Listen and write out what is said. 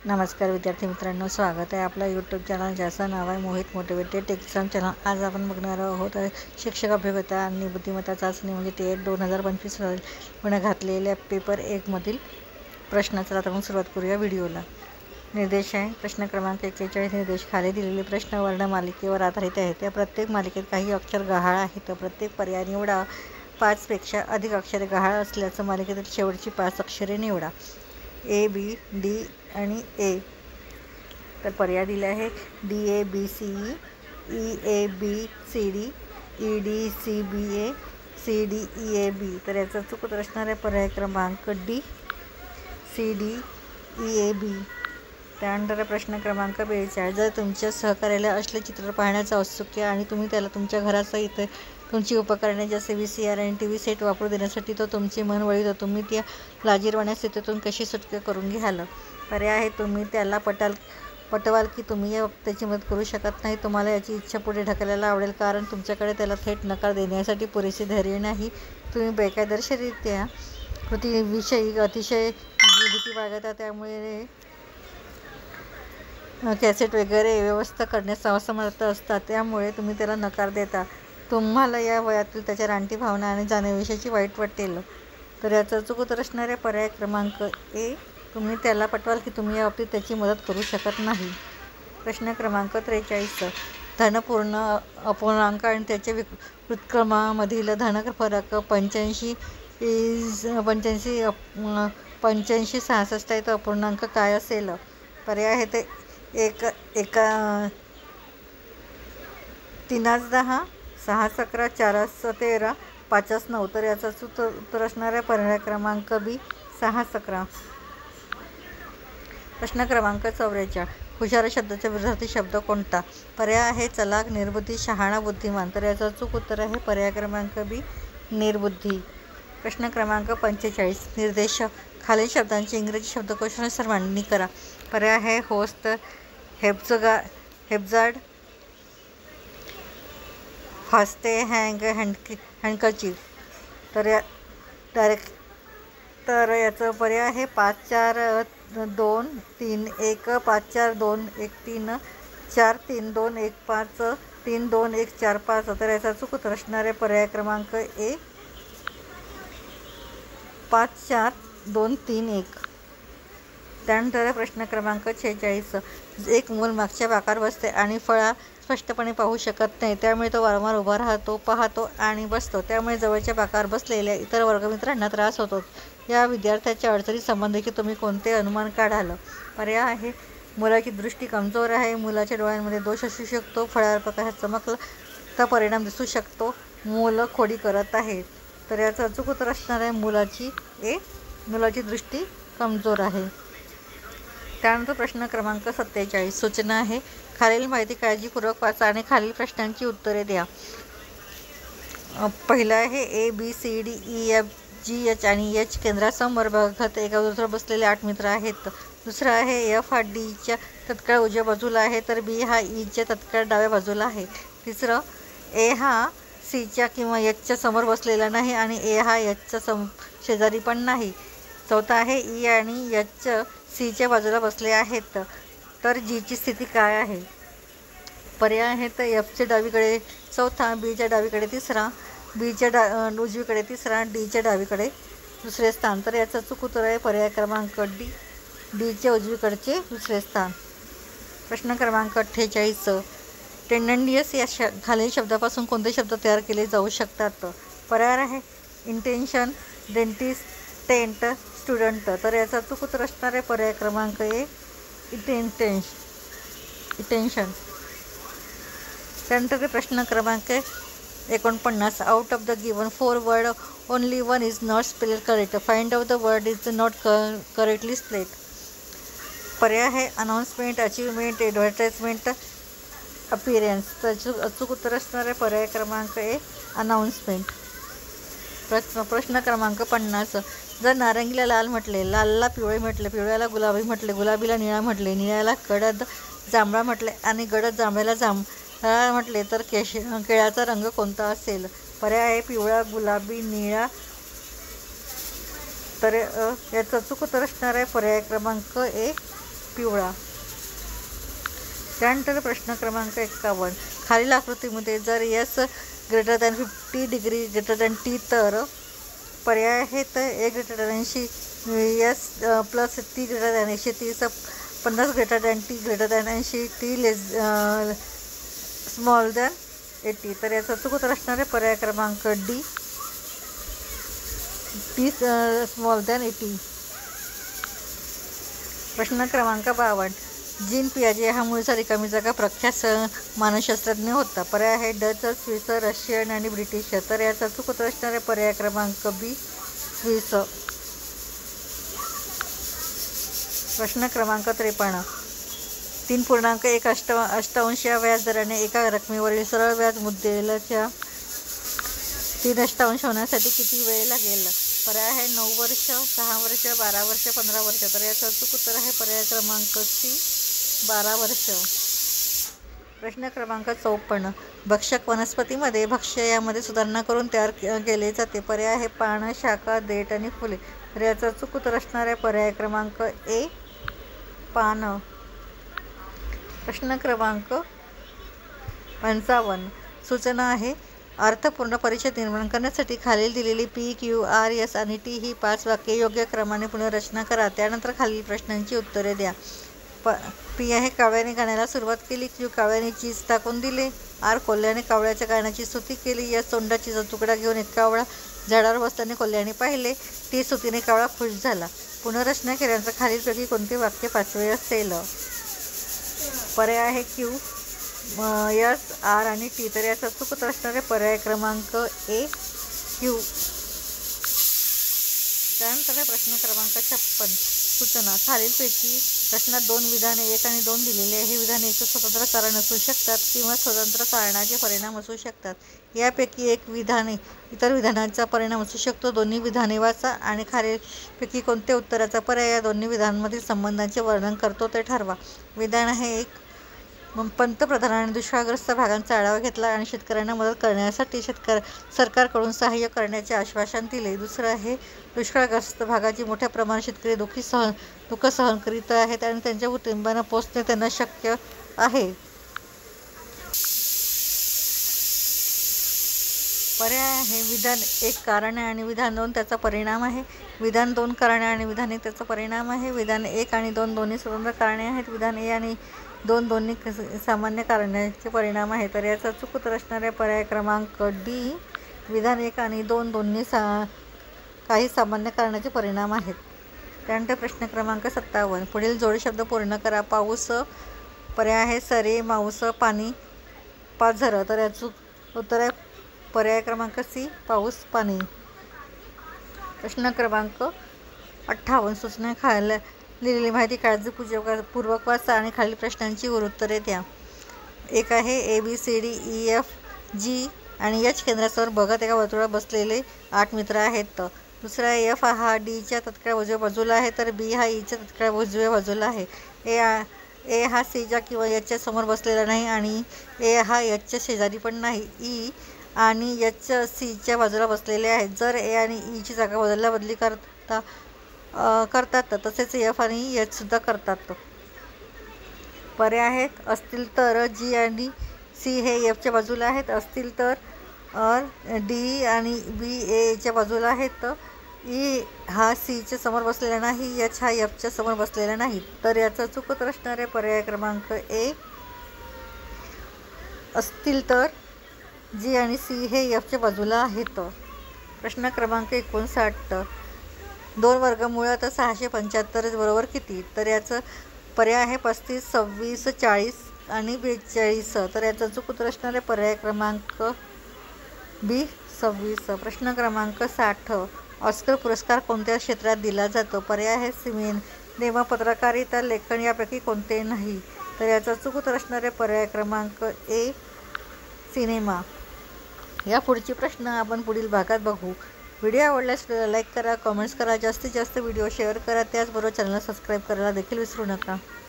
नमस्कार विद्यार्थी मित्रांनो, स्वागत आहे आपला यूट्यूब चॅनल ज्याचं नाव आहे मोहित मोटिवेटेड एक्झाम चॅनल। आज आपण बघणार आहोत शिक्षक अभियोग्यता आणि बुद्धिमत्ता चाचणी म्हणजे टेट 2025 पुणे घातलेल्या पेपर 1 मधील प्रश्न। चला तर मग सुरुवात करूया व्हिडिओला। निर्देश आहे प्रश्न क्रमांक 41। निर्देश खाली दिलेले प्रश्न वर्णमालिकेवर आधारित आहेत। त्या प्रत्येक मालिकेत काही अक्षर गहाळ आहेत। प्रत्येक पर्याय निवडा। 5 पेक्षा अधिक अक्षरे गहाळ असल्याचं मालिकेतील शेवटची 5 अक्षरे निवडा। ए, बी, डी आणि ए। तर पर्याय दिले आहे DABCE, EABCD, EDCBA, CDEAB। तर याचा चूक उत्तर असणार आहे पर्याय क्रमांक डी, CDEAB। त्यानंतर प्रश्न क्रमांक 42। जर तुमच्या सहकार्याला असले चित्र पाहण्याचं औत्सुक्य आणि तुम्ही त्याला तुमच्या घरासह इतर तुमची उपकरणे जसे VCR आणि TV सेट वापरू देण्यासाठी तो तुमचे मन वळवितो, तुम्ही त्या लाजिरवाण्या स्थितीतून कशी सुटका करून घ्याल? पर्याय आहे तुम्ही त्याला पटवाल की तुम्ही या वक्त्याची मदत करू शकत नाही, तुम्हाला याची इच्छा पुढे ढकलायला आवडेल कारण तुमच्याकडे त्याला थेट नकार देण्यासाठी पुरेसे धैर्य नाही, तुम्ही बेकायदेशीररित्या कृतीविषयी अतिशय भीती बाळगता, त्यामुळे कॅसेट वगैरे व्यवस्था करण्यास असमर्थ असतात, त्यामुळे तुम्ही त्याला नकार देता, तुम्हाला या वयातील त्याच्या रानटी भावना आणि जाणीविषयीची वाईट वाटेल। तर याचं चूक उत्तर असणार आहे पर्याय क्रमांक ए, तुम्ही त्याला पटवाल की तुम्ही या बाबतीत त्याची मदत करू शकत नाही। प्रश्न क्रमांक 43। धनपूर्ण अपूर्णांक आणि त्याच्या व्युत्क्रमामधील धन फरक 8566 आहे, तर अपूर्णांक काय असेल? पर्याय आहे ते 3×10, 6×11, 4×13, 5×9। तर याचा उत्तर असणार आहे पर्याय क्रमांक बी, 6×11। प्रश्न क्रमांक 44। हुशार शब्दाच्या विरुद्धार्थी शब्द कोणता? पर्याय आहे चलाक, निर्बुद्धी, शहाणा, बुद्धिमान। तर याचा चूक उत्तर आहे पर्याय क्रमांक बी, निर्बुद्धी। प्रश्न क्रमांक 45। निर्देश खालील शब्दांची इंग्रजी शब्दकोशानुसार मांडणी करा। पर्याय आहे होस्ट, हेपजार्ड, फास्टे, हँडकर्चीफ। तर याचं पर्याय आहे 5-4-2-3-1, 5-4-2-1-3, 4-3-2-1-5, 3-2-1-4-5। तर याचा चूक उत्तर असणार आहे पर्याय क्रमांक ए, 5-4-2-3-1। त्यानंतर प्रश्न क्रमांक 46। एक मूल मागच्या बाकावर बसते आणि फळा स्पष्टपणे पाहू शकत नाही, त्यामुळे तो वारंवार उभा राहतो, पाहतो आणि बसतो, त्यामुळे जवळच्या बाकावर बसलेल्या इतर वर्गमित्रांना त्रास होतो। या विद्यार्थ्याच्या अडचणी संबंधी तुम्ही कोणते अनुमान काढाल? पर्याय आहे मुलाची दृष्टी कमजोर आहे, मुलाच्या डोळ्यांमध्ये दोष असू शकतो, फळ्यावर प्रकाशात चमकता परिणाम दिसू शकतो, मूल खोडी करत आहे। तर याचं अचूक उत्तर असणार आहे मुलाची दृष्टी कमजोर आहे। त्यानंतर प्रश्न क्रमांक 47। सूचना आहे खालील माहिती काळजीपूर्वक वाचा आणि खालील प्रश्नांची उत्तरे द्या। पहिला आहे ABCDEFGH आणि H केंद्रासमोर बघत एका बाजूला बसलेले 8 मित्र आहेत। दुसरा आहे F हा Dच्या तत्काळ उजव्या बाजूला आहे, तर B हा Eच्या तत्काळ डाव्या बाजूला आहे। तिसरं A हा Cच्या किंवा Hच्या समोर बसलेला नाही आणि A हा Hच्या शेजारी पण नाही। चौथा आहे E आणि H Cच्या बाजूला बसले आहेत, तर Gची स्थिती काय आहे? पर्याय आहेत Fच्या डावीकडे चौथा, Bच्या डावीकडे तिसरा, Bच्या उजवीकडे तिसरा, Dच्या डावीकडे दुसरे स्थान। तर याचं चूक उत्तर आहे पर्याय क्रमांक डी, Dच्या उजवीकडचे दुसरे स्थान। प्रश्न क्रमांक 48। टेंडन्टियस या खालील शब्दापासून कोणते शब्द तयार केले जाऊ शकतात? पर्याय आहे इंटेन्शन, डेंटिस्ट, टेंट, स्टुडंट। तर याचा चूक उत्तर असणार आहे पर्याय क्रमांक ए, इंटेन्शन। त्यानंतर प्रश्न क्रमांक 49। Out of the given 4 word only 1 is not spelled correct, find out the word is not correctly spelled. पर्याय आहे अनाउन्समेंट, अचीवमेंट, ॲडव्हर्टाइजमेंट, अपीअरन्स। तर अचूक उत्तर असणार आहे पर्याय क्रमांक ए, अनाउन्समेंट। प्रश्न क्रमांक 50। जर नारंगीला लाल म्हटले, लालला पिवळे म्हटले, पिवळ्याला गुलाबी म्हटले, गुलाबीला निळा म्हटले, निळ्याला गडद जांभळा म्हटले आणि गडद जांभळ्याला जांभळा म्हटले, तर केळ्याचा रंग कोणता असेल? पर्याय आहे पिवळा, गुलाबी, निळा। तर याचं अचूक उत्तर असणार आहे पर्याय क्रमांक ए, पिवळा. त्यानंतर प्रश्न क्रमांक 51. खालील आकृतीमध्ये जर S > 50 डिग्री > T तर पर्याय आहेत A > 80, S + T > 130, 50 > T > 80, T small than 80. तर याचं अचूक उत्तर असणार आहे पर्याय क्रमांक D, T स्मॉल दॅन 80. प्रश्न क्रमांक 52. जीन पियाजे हा मूळचा रिकामी जागा प्रख्यात मानसशास्त्रज्ञ होता. पर्याय आहे डच, स्विस, रशियन आणि ब्रिटिश. तर याचा अचूक उत्तर असणार आहे पर्याय क्रमांक B, स्विस. प्रश्न क्रमांक 53. 3.1 या व्याज दराने एका रकमेवरील सरळ व्याज मुद्दलाच्या 3 होण्यासाठी किती वेळ लागेल? पर्याय आहे 9 वर्ष, 6 वर्ष, 12 वर्ष, 15 वर्ष. तर याचं अचूक उत्तर आहे पर्याय क्रमांक C, 12 वर्ष. प्रश्न क्रमांक 54. भक्षक वनस्पतीमध्ये भक्ष्य यामध्ये सुधारणा करून तयार केले जाते. पर्याय आहे पानं, शाखा, देठ आणि फुले. तर याचं अचूक उत्तर असणार आहे पर्याय क्रमांक A, पानं. प्रश्न क्रमांक 55. सूचना आहे अर्थपूर्ण परिच्छेद निर्माण करण्यासाठी खालील दिलेली P, Q, R, S आणि T ही 5 वाक्ये योग्य क्रमाने पुनर्रचना करा. त्यानंतर खालील प्रश्नांची उत्तरे द्या. P आहे कावळ्याने गाण्याला सुरुवात केली. Q कावळ्याने चीज टाकून दिले. R कोल्ह्याने कावळ्याच्या गाण्याची स्तुती केली. S तोंडाचीचा तुकडा घेऊन एक कावळा झाडावर बसल्याने कोल्ह्याने पाहिले. T स्तुतीने कावळा खुश झाला. पुनर्रचना केल्यानंतर खालीलपैकी कोणते वाक्य 5वे असेल? पर्याय आहे Q, S, R आणि T. तर याचा अचूक उत्तर असणार आहे पर्याय क्रमांक A, Q. त्यानंतर प्रश्न क्रमांक 56. सूचना खालीलपैकी प्रश्नात 2 विधाने 1 आणि 2 दिलेली आहे. ही विधाने एक स्वतंत्र कारण असू शकतात किंवा स्वतंत्र कारणाचे परिणाम असू शकतात. यापैकी एक विधाने इतर विधानांचा परिणाम असू शकतो. दोन्ही विधाने वाचा आणि खालीलपैकी कोणते उत्तराचा पर्याय या दोन्ही विधानांमधील संबंधांचे वर्णन करतो ते ठरवा. विधान आहे 1. पंतप्रधानांनी दुष्काळग्रस्त भागांचा आढावा घेतला आणि शेतकऱ्यांना मदत करण्यासाठी सरकारकडून सहाय्य करण्याचे आश्वासन दिले. दुसरं आहे दुष्काळग्रस्त भागाची मोठ्या प्रमाणात शेतकरी दुःख सहन करीत आहेत आणि त्यांच्या कुटुंबांना पोचणे त्यांना शक्य आहे. पर्याय आहे विधान 1 कारणे आणि विधान 2 त्याचा परिणाम आहे. विधान 2 कारणे आणि विधान 1 त्याचा परिणाम आहे. विधान 1 आणि 2 दोन्ही स्वतंत्र कारणे आहेत. विधान A आणि 2 दोन्ही सामान्य कारणाचे परिणाम आहे. तर याचा अचूक उत्तर असणार आहे पर्याय क्रमांक D, विधान 1 आणि 2 दोन्ही काही सामान्य कारणाचे परिणाम आहेत. त्यानंतर प्रश्न क्रमांक 57. पुढील जोडी शब्द पूर्ण करा. पाऊस, पर्याय आहे सरे, माऊस, पाणी, पाझर. तर याचं उत्तर आहे पर्याय क्रमांक C, पाऊस, पाणी. प्रश्न क्रमांक 58. सूचना खाली लिहिलेली माहिती काळजीपूर्वक वाचा आणि खालील प्रश्नांची उत्तरे द्या. एक आहे ABCDEFG आणि H केंद्रासमोर बघत एका वर्तुळात बसलेले 8 मित्र आहेत. दुसरा आहे F हा Dच्या तत्काळ उजव्या बाजूला आहे तर B हा Eच्या तत्काळ उजव्या बाजूला आहे. A हा Cच्या किंवा Hच्या समोर बसलेला नाही आणि A हा Hच्या शेजारी पण नाही. E आणि H Cच्या बाजूला बसलेले आहेत. जर A आणि Eची जागा बदली करतात तसेच F आणि H सुद्धा करतात. पर्याय आहेत असतील तर G आणि C हे Fच्या बाजूला आहेत. असतील तर D आणि B Aच्या बाजूला आहेत. E हा Cच्या समोर बसलेला नाही. H हा Fच्या समोर बसलेला नाही. तर याचं अचूक उत्तर असणार आहे पर्याय क्रमांक A, असतील तर G आणि C हे Fच्या बाजूला आहेत. प्रश्न क्रमांक 59. 2 वर्गमूळात 675 बरोबर किती? तर याचं पर्याय आहे 35, 26, 40 आणि 42. तर याचं अचूक उत्तर असणार आहे पर्याय क्रमांक B, 26. प्रश्न क्रमांक 60. ऑस्कर पुरस्कार कोणत्या क्षेत्रात दिला जातो? पर्याय आहे सिनेमा, पत्रकारिता, लेखन यापैकी कोणते नाही. तर याचं अचूक उत्तर असणार आहे पर्याय क्रमांक A, सिनेमा. या पुढचे प्रश्न आपण पुढील भागात बघू. व्हिडिओ आवडल्यास लाईक करा, कमेंट्स करा, जास्तीत जास्त व्हिडिओ शेअर करा. त्याचबरोबर चॅनलला सबस्क्राईब करायला देखील विसरू नका.